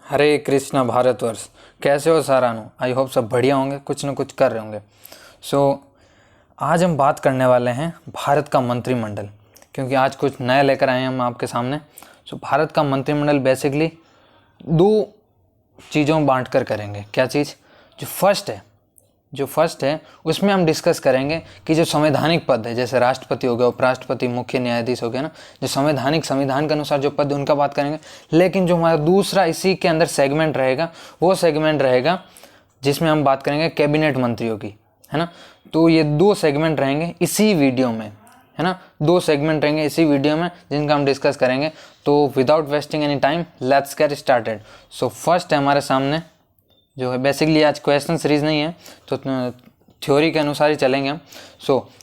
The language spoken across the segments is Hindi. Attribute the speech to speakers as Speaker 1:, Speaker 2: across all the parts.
Speaker 1: हरे कृष्णा भारतवर्ष। कैसे हो सारानु? आई होप सब बढ़िया होंगे, कुछ न कुछ कर रहे होंगे। आज हम बात करने वाले हैं भारत का मंत्रिमंडल, क्योंकि आज कुछ नया लेकर आए हैं हम आपके सामने। भारत का मंत्रिमंडल बेसिकली दो चीज़ों में बांट कर करेंगे। क्या चीज़? जो फर्स्ट है उसमें हम डिस्कस करेंगे कि जो संवैधानिक पद है, जैसे राष्ट्रपति हो गया, उपराष्ट्रपति, मुख्य न्यायाधीश हो गया ना, जो संविधान के अनुसार जो पद है उनका बात करेंगे। लेकिन जो हमारा दूसरा इसी के अंदर सेगमेंट रहेगा, वो सेगमेंट रहेगा जिसमें हम बात करेंगे कैबिनेट मंत्रियों की, है ना। तो ये दो सेगमेंट रहेंगे इसी वीडियो में, है ना। दो सेगमेंट रहेंगे इसी वीडियो में जिनका हम डिस्कस करेंगे। तो without wasting any time let's get started. First है हमारे सामने जो है, बेसिकली आज क्वेश्चन सीरीज नहीं है तो थ्योरी के अनुसार ही चलेंगे हम।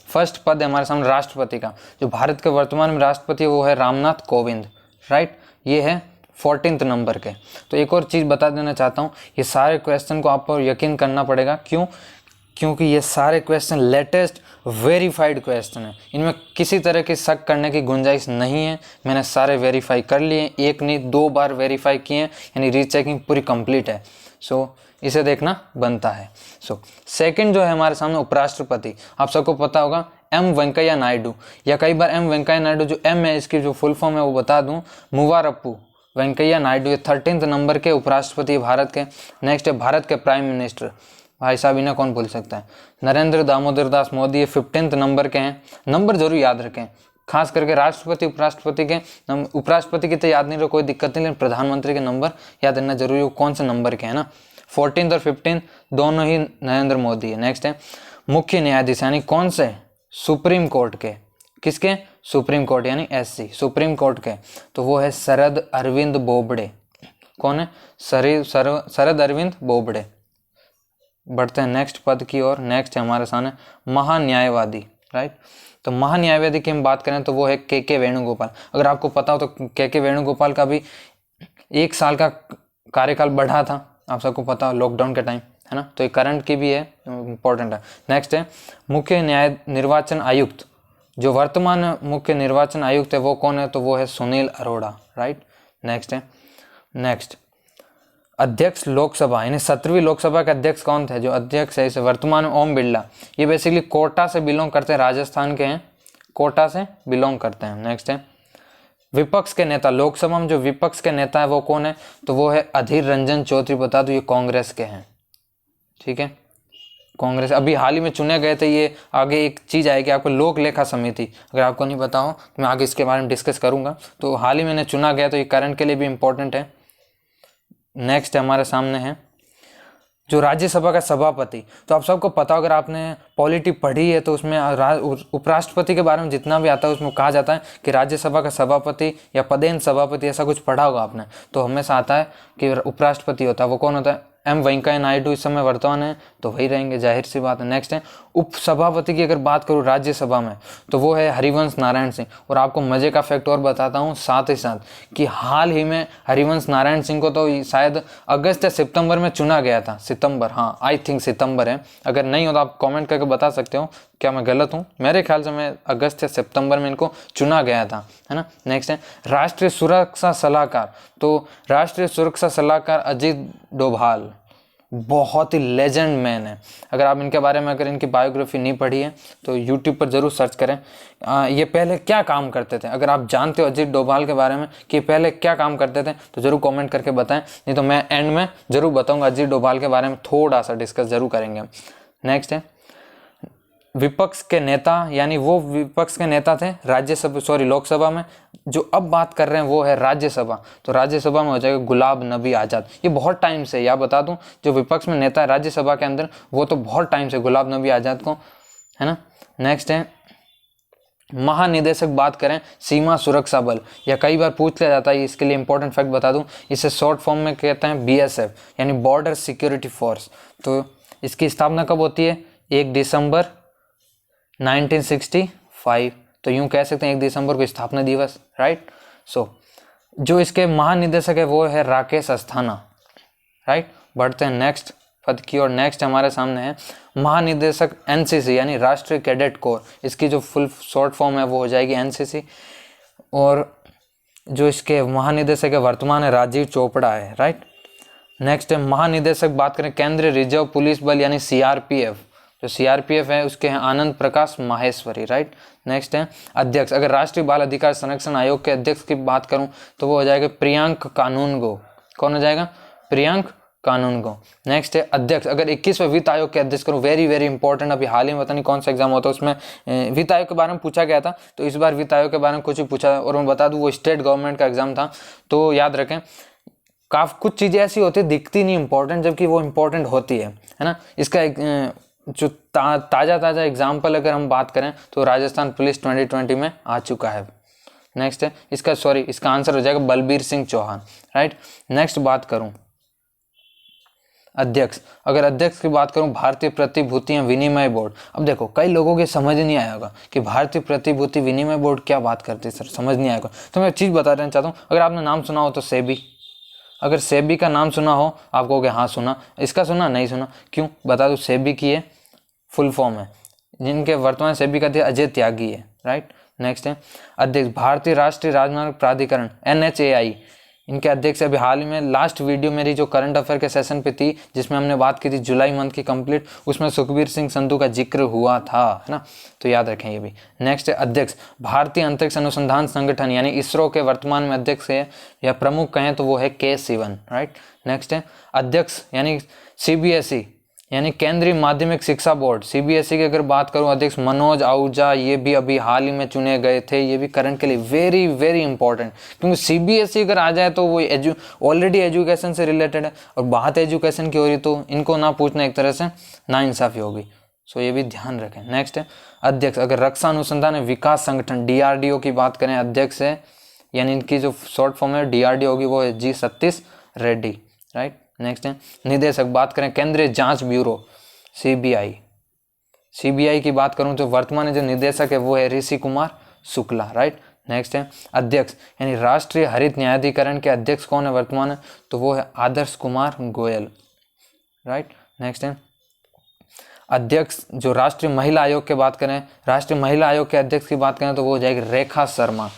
Speaker 1: फर्स्ट पद है हमारे सामने राष्ट्रपति का। जो भारत के वर्तमान में राष्ट्रपति है वो है रामनाथ कोविंद, राइट। ये है 14th नंबर के। तो एक और चीज़ बता देना चाहता हूँ, ये सारे क्वेश्चन को आप पर यकीन करना पड़ेगा। क्योंकि ये सारे क्वेश्चन लेटेस्ट वेरीफाइड क्वेश्चन है, इनमें किसी तरह की शक करने की गुंजाइश नहीं है। मैंने सारे वेरीफाई कर लिए, एक नहीं 2 बार वेरीफाई किए हैं, यानी रीचेकिंग पूरी कंप्लीट है। इसे देखना बनता है। सेकंड जो है हमारे सामने उपराष्ट्रपति। आप सबको पता होगा एम वेंकैया नायडू, या कई बार एम वेंकैया नायडू, जो एम है इसकी जो फुल फॉर्म है वो बता दूं, मुवारप्पू वेंकैया नायडू। ये 13th नंबर के उपराष्ट्रपति भारत के। नेक्स्ट है भारत के प्राइम मिनिस्टर, भाई साहब इन्हें कौन भूल सकता है, नरेंद्र दामोदर दास मोदी। ये 15th नंबर के हैं। नंबर जरूर याद रखें, खास करके राष्ट्रपति उपराष्ट्रपति के। उपराष्ट्रपति की तो याद नहीं रहो, कोई दिक्कत नहीं, लेकिन प्रधानमंत्री के नंबर याद रखना जरूरी है, कौन से नंबर के हैं ना। 14th और 15th दोनों ही नरेंद्र मोदी है। नेक्स्ट है मुख्य न्यायाधीश, यानी कौन से? सुप्रीम कोर्ट के। किसके? सुप्रीम कोर्ट यानी SC, सुप्रीम कोर्ट के। तो वो है शरद अरविंद बोबडे। कौन है? शरद अरविंद बोबडे। बढ़ते हैं नेक्स्ट पद की ओर। नेक्स्ट है हमारे सामने महान्यायवादी, राइट। तो महान्यायवादी की हम बात करें तो वो है के वेणुगोपाल। अगर आपको पता हो तो के वेणुगोपाल का भी 1 साल का कार्यकाल बढ़ा था, आप सबको पता हो, लॉकडाउन के टाइम, है ना। तो ये करंट की भी है, इंपॉर्टेंट है। नेक्स्ट है मुख्य निर्वाचन आयुक्त। जो वर्तमान मुख्य निर्वाचन आयुक्त है वो कौन है? तो वो है सुनील अरोड़ा, राइट। नेक्स्ट अध्यक्ष लोकसभा, यानी 17वीं लोकसभा के अध्यक्ष कौन थे? जो अध्यक्ष है इसे वर्तमान में ओम बिरला। ये बेसिकली कोटा से बिलोंग करते हैं, राजस्थान के हैं, कोटा से बिलोंग करते हैं। नेक्स्ट है विपक्ष के नेता। लोकसभा में जो विपक्ष के नेता है वो कौन है? तो वो है अधीर रंजन चौधरी। बता दो ये कांग्रेस के हैं, ठीक है। कांग्रेस अभी हाल ही में चुने गए थे। ये आगे एक चीज़ आएगी आपको, लोक लेखा समिति, अगर आपको नहीं पता हो तो मैं आगे इसके बारे में डिस्कस करूंगा। तो हाल ही में चुना गया, तो ये करंट के लिए भी इंपॉर्टेंट है। नेक्स्ट हमारे सामने है जो राज्यसभा का सभापति। तो आप सबको पता, अगर आपने पॉलिटी पढ़ी है तो उसमें उपराष्ट्रपति के बारे में जितना भी आता है उसमें कहा जाता है कि राज्यसभा का सभापति या पदेन सभापति, ऐसा कुछ पढ़ा होगा आपने। तो हमेशा आता है कि उपराष्ट्रपति होता है, वो कौन होता है? एम वेंकैया नायडू इस समय वर्तमान है, तो वही रहेंगे, जाहिर सी बात है। नेक्स्ट है उपसभापति की अगर बात करूँ राज्यसभा में तो वो है हरिवंश नारायण सिंह। और आपको मजे का फैक्ट और बताता हूँ साथ ही साथ कि हाल ही में हरिवंश नारायण सिंह को तो शायद अगस्त या सितंबर में चुना गया था। सितंबर, हाँ आई थिंक सितंबर है। अगर नहीं हो तो आप कॉमेंट करके बता सकते हो क्या मैं गलत हूँ। मेरे ख्याल से मैं अगस्त या सितंबर में इनको चुना गया था, है ना। नेक्स्ट है राष्ट्रीय सुरक्षा सलाहकार। तो राष्ट्रीय सुरक्षा सलाहकार अजीत डोभाल बहुत ही लेजेंड मैन है। अगर आप इनके बारे में, अगर इनकी बायोग्राफी नहीं पढ़ी है तो यूट्यूब पर जरूर सर्च करें। ये पहले क्या काम करते थे, अगर आप जानते हो अजीत डोभाल के बारे में कि पहले क्या काम करते थे तो जरूर कमेंट करके बताएं, नहीं तो मैं एंड में जरूर बताऊंगा। अजीत डोभाल के बारे में थोड़ा सा डिस्कस जरूर करेंगे। नेक्स्ट है विपक्ष के नेता, यानी वो विपक्ष के नेता थे लोकसभा में। जो अब बात कर रहे हैं वो है राज्यसभा। तो राज्यसभा में हो जाएगा गुलाब नबी आज़ाद। ये बहुत टाइम से, या बता दूं, जो विपक्ष में नेता है राज्यसभा के अंदर वो तो बहुत टाइम से गुलाब नबी आज़ाद को, है ना। नेक्स्ट है महानिदेशक। बात करें सीमा सुरक्षा बल, या कई बार पूछ लिया जाता है, इसके लिए इंपॉर्टेंट फैक्ट बता दूं, इसे शॉर्ट फॉर्म में कहते हैं BSF, यानी बॉर्डर सिक्योरिटी फोर्स। तो इसकी स्थापना कब होती है? 1 दिसंबर 1965। तो यूं कह सकते हैं 1 दिसंबर को स्थापना दिवस, राइट। जो इसके महानिदेशक है वो है राकेश अस्थाना, राइट। बढ़ते हैं नेक्स्ट पद की और। नेक्स्ट हमारे सामने है महानिदेशक NCC, यानी राष्ट्रीय कैडेट कोर। इसकी जो फुल शॉर्ट फॉर्म है वो हो जाएगी NCC। और जो इसके महानिदेशक है वर्तमान है राजीव चोपड़ा है, राइट। नेक्स्ट है महानिदेशक बात करें केंद्रीय रिजर्व पुलिस बल यानी सीआरपीएफ, जो सीआरपीएफ है उसके हैं आनंद प्रकाश माहेश्वरी, राइट। नेक्स्ट है अध्यक्ष, अगर राष्ट्रीय बाल अधिकार संरक्षण आयोग के अध्यक्ष की बात करूं तो वो हो जाएगा प्रियांक कानूनगो। कौन हो जाएगा? प्रियांक कानूनगो। नेक्स्ट है अध्यक्ष, अगर 21वें वित्त आयोग के अध्यक्ष करूं, वेरी वेरी इंपॉर्टेंट, अभी हाल ही में पता नहीं कौन सा एग्जाम होता है उसमें वित्त आयोग के बारे में पूछा गया था, तो इस बार वित्त आयोग के बारे में कुछ भी पूछा, और मैं बता दूं वो स्टेट गवर्नमेंट का एग्जाम था, तो याद रखें काफी कुछ चीजें ऐसी होती है दिखती नहीं इंपॉर्टेंट, जबकि वो इंपॉर्टेंट होती है ना। इसका जो ताज़ा एग्जाम्पल अगर हम बात करें तो राजस्थान पुलिस 2020 में आ चुका है। नेक्स्ट है इसका आंसर हो जाएगा बलबीर सिंह चौहान, राइट। नेक्स्ट बात करूं अध्यक्ष, अगर अध्यक्ष की बात करूं भारतीय प्रतिभूतियां विनिमय बोर्ड। अब देखो कई लोगों के समझ नहीं आया होगा कि भारतीय प्रतिभूति विनिमय बोर्ड क्या बात करती है सर, समझ नहीं आएगा, तो मैं एक चीज़ बता देना चाहता हूँ। अगर आपने नाम सुना हो तो सेबी, अगर सेबी का नाम सुना हो आप कहोगे हाँ सुना, इसका सुना नहीं सुना, क्यों बता दो, सेबी की है फुल फॉर्म है, जिनके वर्तमान सेबी का अध्यक्ष अजय त्यागी है, राइट। नेक्स्ट है अध्यक्ष भारतीय राष्ट्रीय राजमार्ग प्राधिकरण NHAI, इनके अध्यक्ष अभी हाल ही में लास्ट वीडियो मेरी जो करंट अफेयर के सेशन पे थी जिसमें हमने बात की थी जुलाई मंथ की कंप्लीट, उसमें सुखबीर सिंह संधू का जिक्र हुआ था, है ना, तो याद रखें ये भी। नेक्स्ट है अध्यक्ष भारतीय अंतरिक्ष अनुसंधान संगठन यानी इसरो के वर्तमान में अध्यक्ष है या प्रमुख कहें तो वो है K Sivan, राइट। नेक्स्ट है अध्यक्ष यानी CBSE यानी केंद्रीय माध्यमिक शिक्षा बोर्ड CBSE की अगर बात करूं अध्यक्ष मनोज आहूजा, ये भी अभी हाल ही में चुने गए थे, ये भी करंट के लिए वेरी वेरी इंपॉर्टेंट, क्योंकि CBSE अगर आ जाए तो वो ऑलरेडी एजुकेशन से रिलेटेड है, और बात एजुकेशन की हो रही तो इनको ना पूछना एक तरह से नाइंसाफी होगी, सो ये भी ध्यान रखें। नेक्स्ट है अध्यक्ष, अगर रक्षा अनुसंधान विकास संगठन DRDO की बात करें, अध्यक्ष है यानी इनकी जो शॉर्ट फॉर्म है DRDO होगी वो है G Satish Reddy, right. Next है निदेशक, बात करें केंद्रीय जांच ब्यूरो CBI की बात करूं तो वर्तमान जो निदेशक है वो है ऋषि कुमार शुक्ला, राइट। नेक्स्ट है अध्यक्ष यानी राष्ट्रीय हरित न्यायाधिकरण के अध्यक्ष कौन है वर्तमान है, तो वो है आदर्श कुमार गोयल, राइट। नेक्स्ट है अध्यक्ष, जो राष्ट्रीय महिला आयोग की बात करें, राष्ट्रीय महिला आयोग के अध्यक्ष की बात करें तो वो हो जाएगी रेखा शर्मा,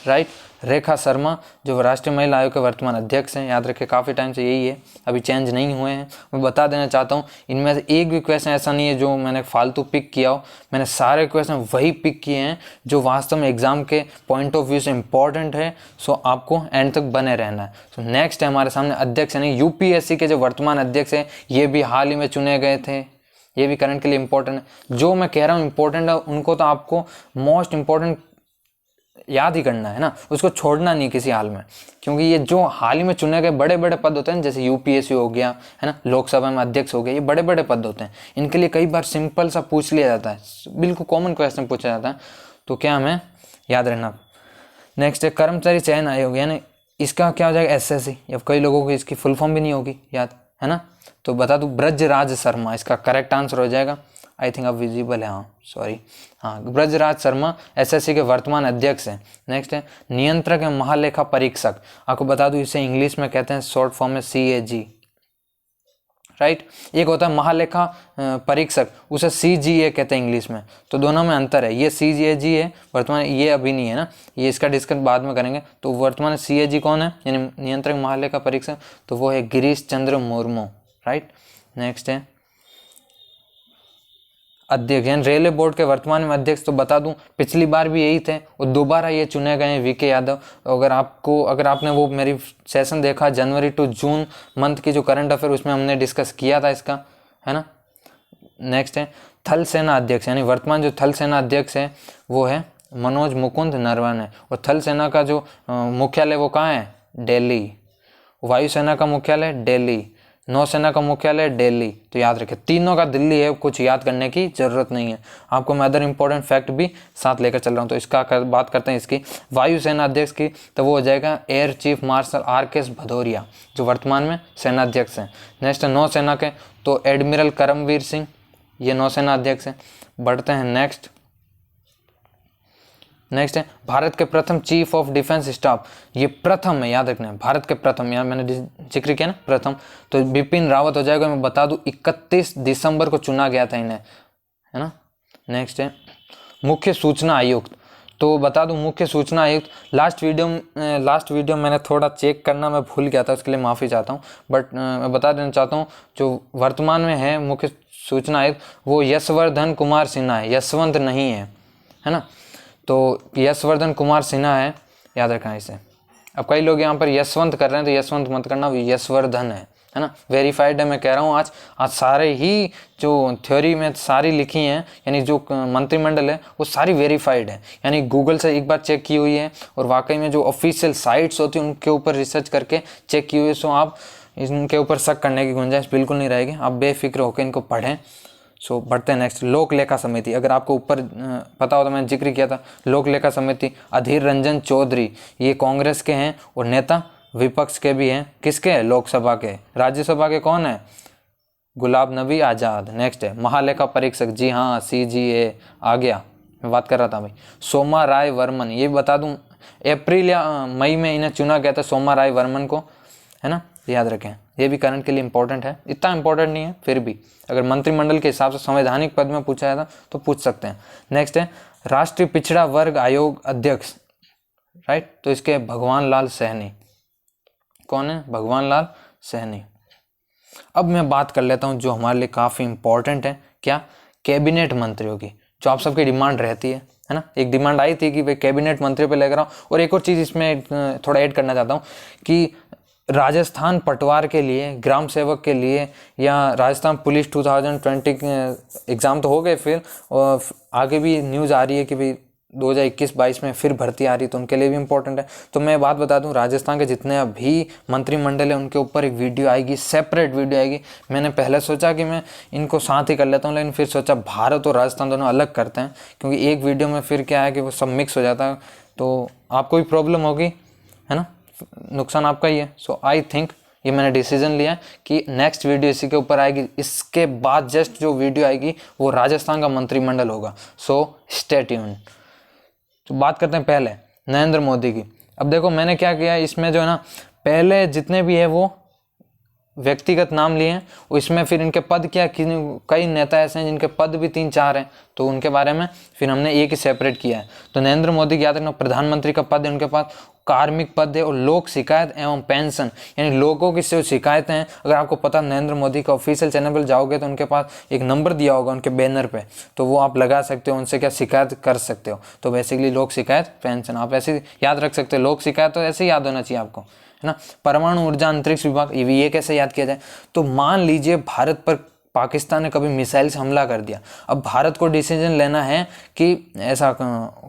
Speaker 1: राइट। रेखा शर्मा जो राष्ट्रीय महिला आयोग के वर्तमान अध्यक्ष हैं, याद रखें काफ़ी टाइम से यही है, अभी चेंज नहीं हुए हैं। मैं बता देना चाहता हूँ इनमें से एक भी क्वेश्चन ऐसा नहीं है जो मैंने फालतू पिक किया हो, मैंने सारे क्वेश्चन वही पिक किए हैं जो वास्तव में एग्जाम के पॉइंट ऑफ व्यू से इंपॉर्टेंट है, सो आपको एंड तक बने रहना है। सो नेक्स्ट है हमारे सामने अध्यक्ष यानी UPSC के जो वर्तमान अध्यक्ष हैं, ये भी हाल ही में चुने गए थे, ये भी करंट के लिए इंपॉर्टेंट है। जो मैं कह रहा हूँ इंपॉर्टेंट है उनको तो आपको मोस्ट इंपॉर्टेंट याद ही करना है ना, उसको छोड़ना नहीं किसी हाल में, क्योंकि ये जो हाल ही में चुने गए बड़े बड़े पद होते हैं, जैसे UPSC हो गया है ना, लोकसभा में अध्यक्ष हो गया, ये बड़े बड़े पद होते हैं, इनके लिए कई बार सिंपल सा पूछ लिया जाता है, बिल्कुल कॉमन क्वेश्चन पूछा जाता है, तो क्या हमें याद रहना। नेक्स्ट है कर्मचारी चयन आयोग, यानी इसका क्या हो जाएगा SSC, या कई लोगों को इसकी फुल फॉर्म भी नहीं होगी याद, है ना, तो बता दूं ब्रजराज शर्मा इसका करेक्ट आंसर हो जाएगा। आई थिंक अब विजिबल है, हाँ सॉरी, हाँ ब्रजराज शर्मा SSC के वर्तमान अध्यक्ष हैं। नेक्स्ट है नियंत्रक एवं महालेखा परीक्षक, आपको बता दूं इसे इंग्लिश में कहते हैं शॉर्ट फॉर्म में CAG, राइट। एक होता है महालेखा परीक्षक, उसे CGA कहते हैं इंग्लिश में, तो दोनों में अंतर है, ये CGAG है वर्तमान, ये अभी नहीं है ना, ये इसका डिस्कस बाद में करेंगे। तो वर्तमान CAG कौन है यानी नियंत्रक महालेखा परीक्षक, तो वो है गिरीश चंद्र मुर्मू, राइट। नेक्स्ट है अध्यक्ष यानी रेलवे बोर्ड के वर्तमान में अध्यक्ष, तो बता दूं पिछली बार भी यही थे और दोबारा ये चुने गए हैं VK यादव। अगर आपने वो मेरी सेशन देखा जनवरी टू जून मंथ की जो करंट अफेयर, उसमें हमने डिस्कस किया था इसका, है ना। नेक्स्ट है थल सेना अध्यक्ष, यानी वर्तमान जो थल सेना अध्यक्ष है वो है मनोज मुकुंद नरवणे, और थल सेना का जो मुख्यालय वो कहाँ है, दिल्ली। वायुसेना का मुख्यालय दिल्ली, नौसेना का मुख्यालय दिल्ली, तो याद रखें तीनों का दिल्ली है, कुछ याद करने की जरूरत नहीं है। आपको मैं अदर इंपॉर्टेंट फैक्ट भी साथ लेकर चल रहा हूँ, तो इसका बात करते हैं इसकी वायुसेना अध्यक्ष की, तो वो हो जाएगा air chief marshal RK Bhadauria जो वर्तमान में सेना अध्यक्ष हैं। नेक्स्ट नौसेना के तो एडमिरल करमवीर सिंह, ये नौसेना अध्यक्ष हैं। बढ़ते हैं नेक्स्ट है भारत के प्रथम चीफ ऑफ डिफेंस स्टाफ, ये प्रथम है याद रखना है, भारत के प्रथम, यहाँ मैंने जिक्र किया ना प्रथम, तो बिपिन रावत हो जाएगा। मैं बता दूं 31 दिसंबर को चुना गया था इन्हें, है ना। नेक्स्ट है मुख्य सूचना आयुक्त, तो बता दूं मुख्य सूचना आयुक्त, लास्ट वीडियो मैंने थोड़ा चेक करना मैं भूल गया था, उसके लिए माफ़ी चाहता हूँ। बट मैं बता देना चाहता हूँ जो वर्तमान में है मुख्य सूचना आयुक्त वो यशवर्धन कुमार सिन्हा है, यशवंत नहीं है ना। तो यशवर्धन कुमार सिन्हा है, याद रखना इसे। अब कई लोग यहाँ पर यशवंत कर रहे हैं, तो यशवंत मत करना, यशवर्धन है ना। वेरीफाइड है, मैं कह रहा हूँ आज सारे ही जो थ्योरी में सारी लिखी हैं, यानी जो मंत्रिमंडल है वो सारी वेरीफाइड है, यानी गूगल से एक बार चेक की हुई है और वाकई में जो ऑफिशियल साइट्स होती हैं उनके ऊपर रिसर्च करके चेक की हुई है। सो आप इनके ऊपर शक करने की गुंजाइश बिल्कुल नहीं रहेगी, आप बेफिक्र होकर इनको पढ़ें। सो बढ़ते हैं नेक्स्ट, लोक लेखा समिति। अगर आपको ऊपर पता हो तो मैंने जिक्र किया था, लोक लेखा समिति अधीर रंजन चौधरी, ये कांग्रेस के हैं और नेता विपक्ष के भी हैं। किसके हैं? लोकसभा के। राज्यसभा के कौन है? गुलाब नबी आज़ाद। नेक्स्ट है महालेखा परीक्षक, जी हाँ CGA आ गया, मैं बात कर रहा था भाई, सोमा राय वर्मन। ये बता दूं अप्रैल या मई में इन्हें चुना गया था, सोमा राय वर्मन को, है ना, याद रखें। ये भी करंट के लिए इंपॉर्टेंट है, इतना इंपॉर्टेंट नहीं है फिर भी, अगर मंत्रिमंडल के हिसाब से संवैधानिक पद में पूछा जाता तो पूछ सकते हैं। नेक्स्ट है राष्ट्रीय पिछड़ा वर्ग आयोग अध्यक्ष, राइट, तो इसके भगवान लाल सहनी। कौन है? भगवान लाल सहनी। अब मैं बात कर लेता हूं जो हमारे लिए काफ़ी इंपॉर्टेंट है, क्या? कैबिनेट मंत्रियों की, जो आप सबकी डिमांड रहती है ना। एक डिमांड आई थी कि भाई कैबिनेट मंत्री पे लेकर आओ, और एक और चीज़ इसमें थोड़ा ऐड करना चाहता हूँ कि राजस्थान पटवार के लिए, ग्राम सेवक के लिए, या राजस्थान पुलिस 2020 एग्ज़ाम तो हो गए, फिर और आगे भी न्यूज़ आ रही है कि भाई 2021-22 में फिर भर्ती आ रही है, तो उनके लिए भी इंपॉर्टेंट है। तो मैं बात बता दूं, राजस्थान के जितने अभी मंत्रिमंडल है उनके ऊपर एक वीडियो आएगी, सेपरेट वीडियो आएगी। मैंने पहले सोचा कि मैं इनको साथ ही कर लेता हूं, लेकिन फिर सोचा भारत और राजस्थान दोनों अलग करते हैं, क्योंकि एक वीडियो में फिर क्या है कि वो सब मिक्स हो जाता है, तो आपको भी प्रॉब्लम होगी, है ना, नुकसान आपका ही है। सो आई थिंक ये मैंने डिसीजन लिया कि नेक्स्ट वीडियो इसी के ऊपर आएगी, इसके बाद जस्ट जो वीडियो आएगी वो राजस्थान का मंत्रिमंडल होगा। So stay tuned. तो बात करते हैं पहले नरेंद्र मोदी की। अब देखो मैंने क्या किया इसमें, जो है ना, पहले जितने भी है वो व्यक्तिगत नाम लिए हैं, इसमें फिर इनके पद क्या, कई नेता ऐसे हैं जिनके पद भी 3-4 हैं, तो उनके बारे में फिर हमने एक ही सेपरेट किया है। तो नरेंद्र मोदी की याद रखना, प्रधानमंत्री का पद है उनके पास, कार्मिक पद है, और लोक शिकायत एवं पेंशन, यानी लोगों की जो शिकायतें हैं, अगर आपको पता नरेंद्र मोदी का ऑफिशियल चैनल पर जाओगे तो उनके पास एक नंबर दिया होगा उनके बैनर पे, तो वो आप लगा सकते हो, उनसे क्या शिकायत कर सकते हो। तो बेसिकली लोक शिकायत पेंशन आप ऐसे याद रख सकते हो, लोक शिकायत तो ऐसे ही याद होना चाहिए आपको, है ना। परमाणु ऊर्जा अंतरिक्ष विभाग, ये कैसे याद किया जाए? तो मान लीजिए भारत पर पाकिस्तान ने कभी मिसाइल से हमला कर दिया, अब भारत को डिसीजन लेना है कि ऐसा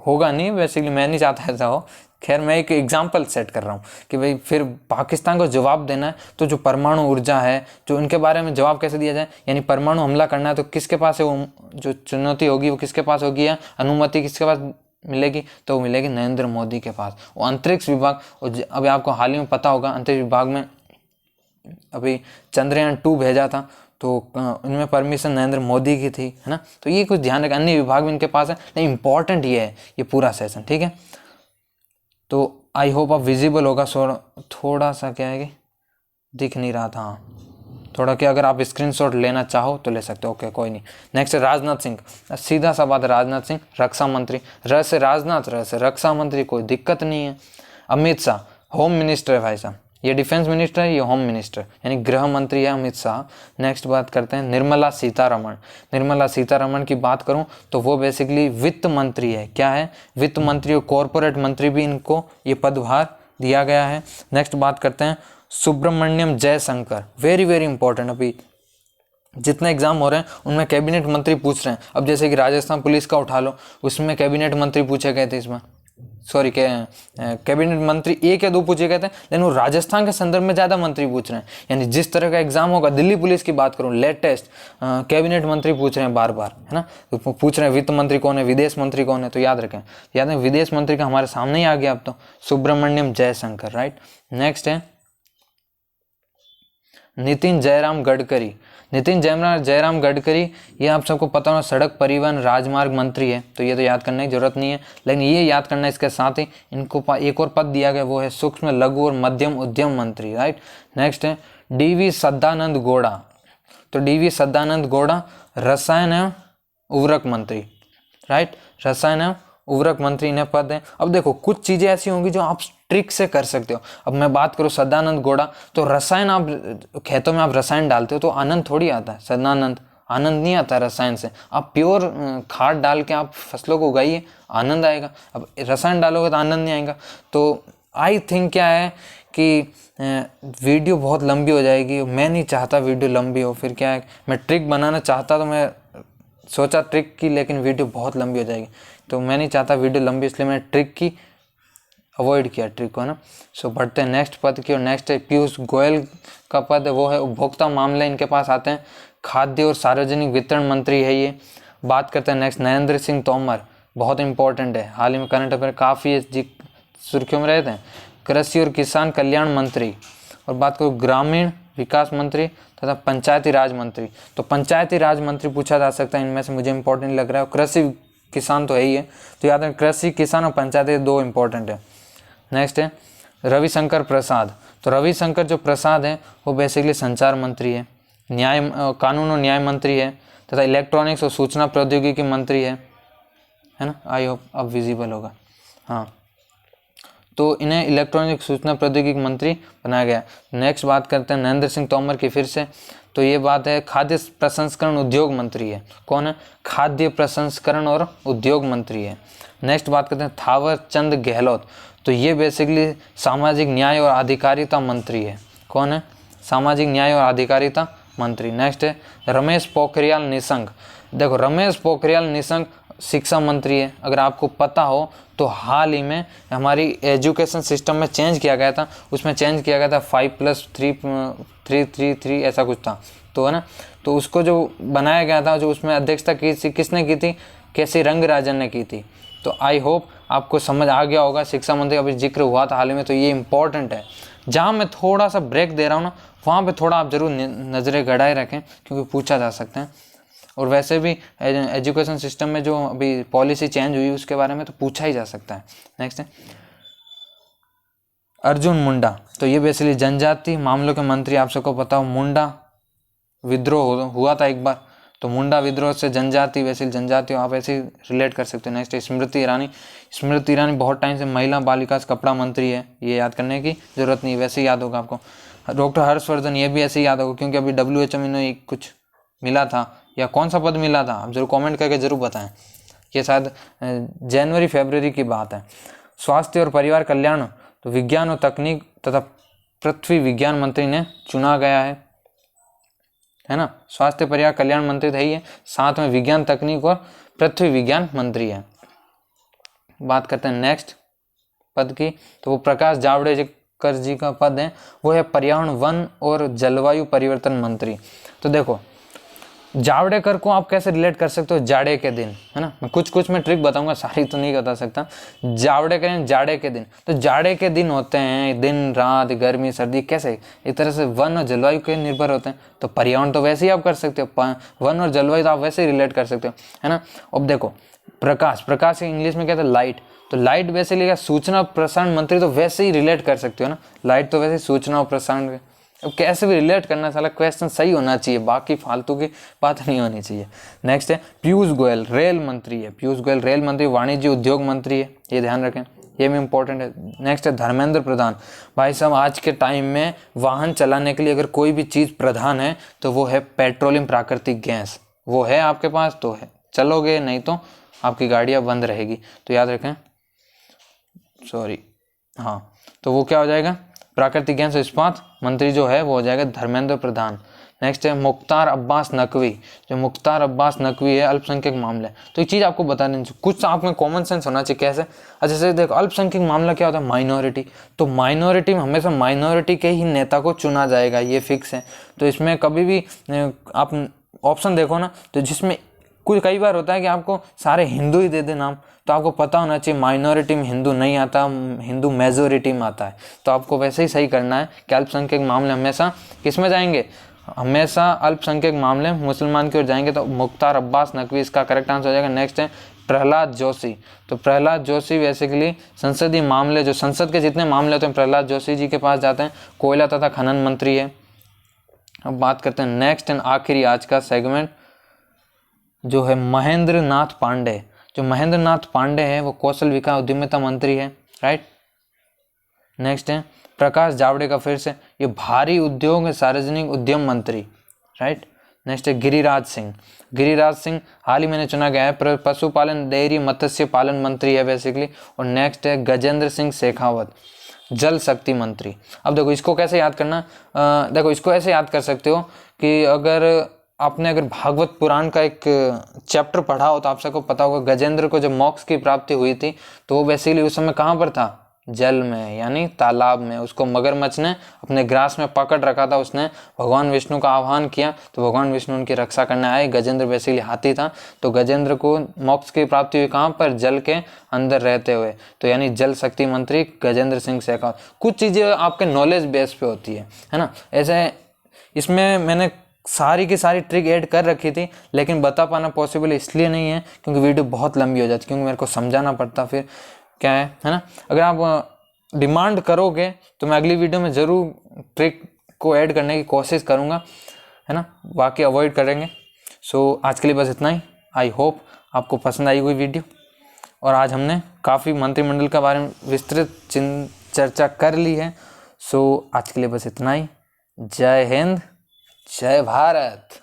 Speaker 1: होगा नहीं, बेसिकली मैं नहीं चाहता ऐसा हो, खैर मैं एक एग्जांपल सेट कर रहा हूँ कि भाई फिर पाकिस्तान को जवाब देना है, तो जो परमाणु ऊर्जा है, जो उनके बारे में जवाब कैसे दिया जाए, यानी परमाणु हमला करना है तो किसके पास है वो जो चुनौती होगी, वो किसके पास होगी, या अनुमति किसके पास मिलेगी? तो वो मिलेगी नरेंद्र मोदी के पास। वो अंतरिक्ष विभाग, और अभी आपको हाल ही में पता होगा अंतरिक्ष विभाग में अभी चंद्रयान 2 भेजा था, तो उनमें परमिशन नरेंद्र मोदी की थी, है ना। तो ये कुछ ध्यान रखें, अन्य विभाग भी इनके पास है, लेकिन इंपॉर्टेंट ये है ये पूरा सेशन, ठीक है। तो आई होप आप विजिबल होगा, थोड़ा सा क्या है कि दिख नहीं रहा था, हाँ थोड़ा, क्या अगर आप स्क्रीनशॉट लेना चाहो तो ले सकते हो, ओके कोई नहीं। नेक्स्ट राजनाथ सिंह, सीधा सा बात, राजनाथ सिंह रक्षा मंत्री, र से राजनाथ, र से रक्षा मंत्री, कोई दिक्कत नहीं है। अमित शाह होम मिनिस्टर है भाई साहब, ये डिफेंस मिनिस्टर है, ये होम मिनिस्टर यानी गृह मंत्री है अमित शाह। नेक्स्ट बात करते हैं निर्मला सीतारमण। निर्मला सीतारमण की बात करूं तो वो बेसिकली वित्त मंत्री है, क्या है? वित्त मंत्री और कॉरपोरेट मंत्री भी इनको ये पदभार दिया गया है। नेक्स्ट बात करते हैं Subrahmanyam Jaishankar, very very important, अभी जितने एग्जाम हो रहे हैं उनमें कैबिनेट मंत्री पूछ रहे हैं। अब जैसे कि राजस्थान पुलिस का उठा लो, उसमें कैबिनेट मंत्री पूछे गए थे, इसमें सॉरी कैबिनेट मंत्री 1 या 2 पूछे गए थे, लेकिन वो राजस्थान के संदर्भ में ज़्यादा मंत्री पूछ रहे हैं। यानी जिस तरह का एग्जाम होगा, दिल्ली पुलिस की बात करूँ लेटेस्ट, कैबिनेट मंत्री पूछ रहे हैं बार बार, है ना। तो पूछ रहे हैं वित्त मंत्री कौन है, विदेश मंत्री कौन है, तो याद रखें, विदेश मंत्री का हमारे सामने ही आ गया अब तो, सुब्रमण्यम जयशंकर, राइट। नेक्स्ट है नितिन जयराम गडकरी। नितिन जयराम गडकरी, ये आप सबको पता होना सड़क परिवहन राजमार्ग मंत्री है, तो ये तो याद करने की जरूरत नहीं है, लेकिन ये याद करना इसके साथ ही इनको एक और पद दिया गया, वो है सूक्ष्म लघु और मध्यम उद्यम मंत्री, राइट। नेक्स्ट है DV सदानंद गौड़ा। तो DV सदानंद गौड़ा रसायन एवं उर्वरक मंत्री, राइट, रसायन एवं उर्वरक मंत्री इन्हें पद है। अब देखो कुछ चीज़ें ऐसी होंगी जो आप ट्रिक से कर सकते हो। अब मैं बात करूँ सदानंद गौड़ा, तो रसायन आप खेतों में आप रसायन डालते हो तो आनंद थोड़ी आता है, सदानंद आनंद नहीं आता रसायन से। आप प्योर खाद डाल के आप फसलों को उगाइए, आनंद आएगा। अब रसायन डालोगे तो आनंद नहीं आएगा। तो आई थिंक क्या है कि वीडियो बहुत लंबी हो जाएगी, मैं नहीं चाहता वीडियो लंबी हो। फिर क्या है, मैं ट्रिक बनाना चाहता तो मैं सोचा ट्रिक की, लेकिन वीडियो बहुत लंबी हो जाएगी, तो मैं नहीं चाहता वीडियो लंबी, इसलिए मैंने ट्रिक की अवॉइड किया, ट्रिक को ना। सो बढ़ते हैं नेक्स्ट पद की, और नेक्स्ट है पीयूष गोयल का पद है, वो है उपभोक्ता मामले इनके पास आते हैं, खाद्य और सार्वजनिक वितरण मंत्री है ये। बात करते हैं नेक्स्ट नरेंद्र सिंह तोमर, बहुत इंपॉर्टेंट है, हाल ही में करंट अफेयर काफ़ी सुर्खियों में रहे थे, कृषि और किसान कल्याण मंत्री। और बात करूँ ग्रामीण विकास मंत्री तथा पंचायती राज मंत्री, तो पंचायती राज मंत्री पूछा जा सकता है इनमें से, मुझे इंपॉर्टेंट लग रहा है। कृषि किसान तो है ही है, तो याद रखें कृषि किसान और पंचायती दो इंपॉर्टेंट है। नेक्स्ट है रविशंकर प्रसाद, तो रविशंकर जो प्रसाद है वो बेसिकली संचार मंत्री है, कानून और न्याय मंत्री है, तथा इलेक्ट्रॉनिक्स और सूचना प्रौद्योगिकी मंत्री है ना। आई होप अब विजिबल होगा, हाँ। तो इन्हें इलेक्ट्रॉनिक सूचना प्रौद्योगिकी मंत्री बनाया गया। नेक्स्ट बात करते हैं नरेंद्र सिंह तोमर की फिर से, तो ये बात है खाद्य प्रसंस्करण उद्योग मंत्री है। कौन है, खाद्य प्रसंस्करण और उद्योग मंत्री है। नेक्स्ट बात करते हैं थावर चंद गहलोत, तो ये बेसिकली सामाजिक न्याय और अधिकारिता मंत्री है। कौन है, सामाजिक न्याय और अधिकारिता मंत्री। नेक्स्ट है रमेश पोखरियाल निशंक, देखो रमेश पोखरियाल निशंक शिक्षा मंत्री है। अगर आपको पता हो तो हाल ही में हमारी एजुकेशन सिस्टम में चेंज किया गया था, उसमें चेंज किया गया था 5+3 ऐसा कुछ था, तो है ना। तो उसको जो बनाया गया था, जो उसमें अध्यक्षता किसने की थी, केसी रंगराजन ने की थी। तो आई होप आपको समझ आ गया होगा, शिक्षा मंत्री अभी जिक्र हुआ था हाल ही में, तो ये इंपॉर्टेंट है। जहाँ मैं थोड़ा सा ब्रेक दे रहा हूँ ना, वहाँ पे थोड़ा आप जरूर नज़रें गड़ाए रखें, क्योंकि पूछा जा सकता है। और वैसे भी एजुकेशन सिस्टम में जो अभी पॉलिसी चेंज हुई उसके बारे में तो पूछा ही जा सकता है। नेक्स्ट है अर्जुन मुंडा, तो ये बेसिकली जनजाति मामलों के मंत्री। आप सबको पता हो मुंडा विद्रोह हुआ था एक बार, तो मुंडा विद्रोह से जनजाति, वैसे जनजाति आप ऐसे रिलेट कर सकते हो। नेक्स्ट है स्मृति ईरानी, स्मृति ईरानी बहुत टाइम से महिला बाल विकास कपड़ा मंत्री है, ये याद करने की जरूरत नहीं, वैसे ही याद होगा आपको। डॉक्टर हर्षवर्धन, ये भी ऐसे ही याद होगा, क्योंकि अभी WHO में कुछ मिला था, या कौन सा पद मिला था आप जरूर कमेंट करके जरूर बताएं, ये शायद जनवरी फरवरी की बात है। स्वास्थ्य और परिवार कल्याण, तो विज्ञान और तकनीक तथा पृथ्वी विज्ञान मंत्री ने चुना गया है ना। स्वास्थ्य परिवार कल्याण मंत्री तो ही है, साथ में विज्ञान तकनीक और पृथ्वी विज्ञान मंत्री है। बात करते हैं नेक्स्ट पद की, तो वो प्रकाश जावड़ेकर जी का पद है, वो है पर्यावरण वन और जलवायु परिवर्तन मंत्री। तो देखो जावड़ेकर को आप कैसे रिलेट कर सकते हो, जाड़े के दिन, है ना। मैं कुछ में ट्रिक बताऊंगा, सारी तो नहीं बता सकता। जावड़ेकर जाड़े के दिन, तो जाड़े के दिन होते हैं, दिन रात गर्मी सर्दी, कैसे एक तरह से वन और जलवायु के निर्भर होते हैं। तो पर्यावरण तो वैसे ही आप कर सकते हो, वन और जलवायु तो आप वैसे ही रिलेट कर सकते हो, है ना। अब देखो प्रकाश इंग्लिश में कहते हैं लाइट, तो लाइट वैसे लिखा सूचना प्रसारण मंत्री, तो वैसे ही रिलेट कर सकते हो ना, लाइट तो वैसे सूचना और प्रसारण। अब कैसे भी रिलेट करना, साला क्वेश्चन सही होना चाहिए, बाकी फालतू की बात नहीं होनी चाहिए। नेक्स्ट है पीयूष गोयल, रेल मंत्री है। पीयूष गोयल रेल मंत्री, वाणिज्य उद्योग मंत्री है, ये ध्यान रखें, ये भी इंपॉर्टेंट है। नेक्स्ट है धर्मेंद्र प्रधान, भाई साहब आज के टाइम में वाहन चलाने के लिए अगर कोई भी चीज़ प्रधान है तो वो है पेट्रोलियम प्राकृतिक गैस। वो है आपके पास तो है, चलोगे, नहीं तो आपकी गाड़ियाँ बंद रहेगी, तो याद रखें। हाँ, तो वो क्या हो जाएगा, प्राकृतिक गैस इस्पात मंत्री जो है वो हो जाएगा धर्मेंद्र प्रधान। नेक्स्ट है मुख्तार अब्बास नकवी, जो मुख्तार अब्बास नकवी है अल्पसंख्यक मामले। तो एक चीज़ आपको बता देनी चाहिए, कुछ आप में कॉमन सेंस होना चाहिए। कैसे, अच्छा से देखो अल्पसंख्यक मामला क्या होता है, माइनॉरिटी, तो माइनॉरिटी में हमेशा माइनॉरिटी के ही नेता को चुना जाएगा, ये फिक्स है। तो इसमें कभी भी आप ऑप्शन देखो ना, तो जिसमें कई बार होता है कि आपको सारे हिंदू ही दे दे नाम, तो आपको पता होना चाहिए माइनॉरिटी में हिंदू नहीं आता, हिंदू मेजोरिटी में आता है। तो आपको वैसे ही सही करना है कि अल्पसंख्यक मामले हमेशा किस में जाएंगे, हमेशा अल्पसंख्यक मामले मुसलमान की ओर जाएंगे। तो मुख्तार अब्बास नकवी इसका करेक्ट आंसर हो जाएगा। नेक्स्ट है प्रहलाद जोशी, तो प्रहलाद जोशी बेसिकली संसदीय मामले, जो संसद के जितने मामले होते हैं प्रहलाद जोशी जी के पास जाते हैं। कोयला तथा खनन मंत्री है। अब बात करते हैं नेक्स्ट एंड आखिरी आज का सेगमेंट, जो है महेंद्र नाथ पांडे, जो महेंद्र नाथ पांडे है वो कौशल विकास उद्यमिता मंत्री है, राइट। नेक्स्ट है प्रकाश जावड़ेकर, फिर से ये भारी उद्योग सार्वजनिक उद्यम मंत्री, राइट। नेक्स्ट है गिरिराज सिंह। गिरिराज सिंह हाल ही मैंने चुना गया है, पशुपालन डेयरी मत्स्य पालन मंत्री है बेसिकली। और नेक्स्ट है गजेंद्र सिंह शेखावत, जल शक्ति मंत्री। अब देखो इसको कैसे याद करना, देखो इसको ऐसे याद कर सकते हो कि अगर भागवत पुराण का एक चैप्टर पढ़ा हो तो आप सबको पता होगा गजेंद्र को जब मोक्ष की प्राप्ति हुई थी तो वो बेसिकली उस समय कहाँ पर था, जल में, यानी तालाब में। उसको मगरमच्छ ने अपने ग्रास में पकड़ रखा था, उसने भगवान विष्णु का आह्वान किया तो भगवान विष्णु उनकी रक्षा करने आए। गजेंद्र बेसिकली हाथी था, तो गजेंद्र को मोक्ष की प्राप्ति हुई कहाँ पर, जल के अंदर रहते हुए, तो यानी जल शक्ति मंत्री गजेंद्र सिंह शेखावत। कुछ चीज़ें आपके नॉलेज बेस पे होती है ना। ऐसे इसमें मैंने सारी की सारी ट्रिक ऐड कर रखी थी, लेकिन बता पाना पॉसिबल इसलिए नहीं है क्योंकि वीडियो बहुत लंबी हो जाती, क्योंकि मेरे को समझाना पड़ता फिर क्या है ना। अगर आप डिमांड करोगे तो मैं अगली वीडियो में ज़रूर ट्रिक को ऐड करने की कोशिश करूँगा, है ना, बाकी अवॉइड करेंगे। सो आज के लिए बस इतना ही। आई होप आपको पसंद आई हुई वीडियो, और आज हमने काफ़ी मंत्रिमंडल के बारे में विस्तृत चर्चा कर ली है। सो आज के लिए बस इतना ही। जय हिंद, जय भारत।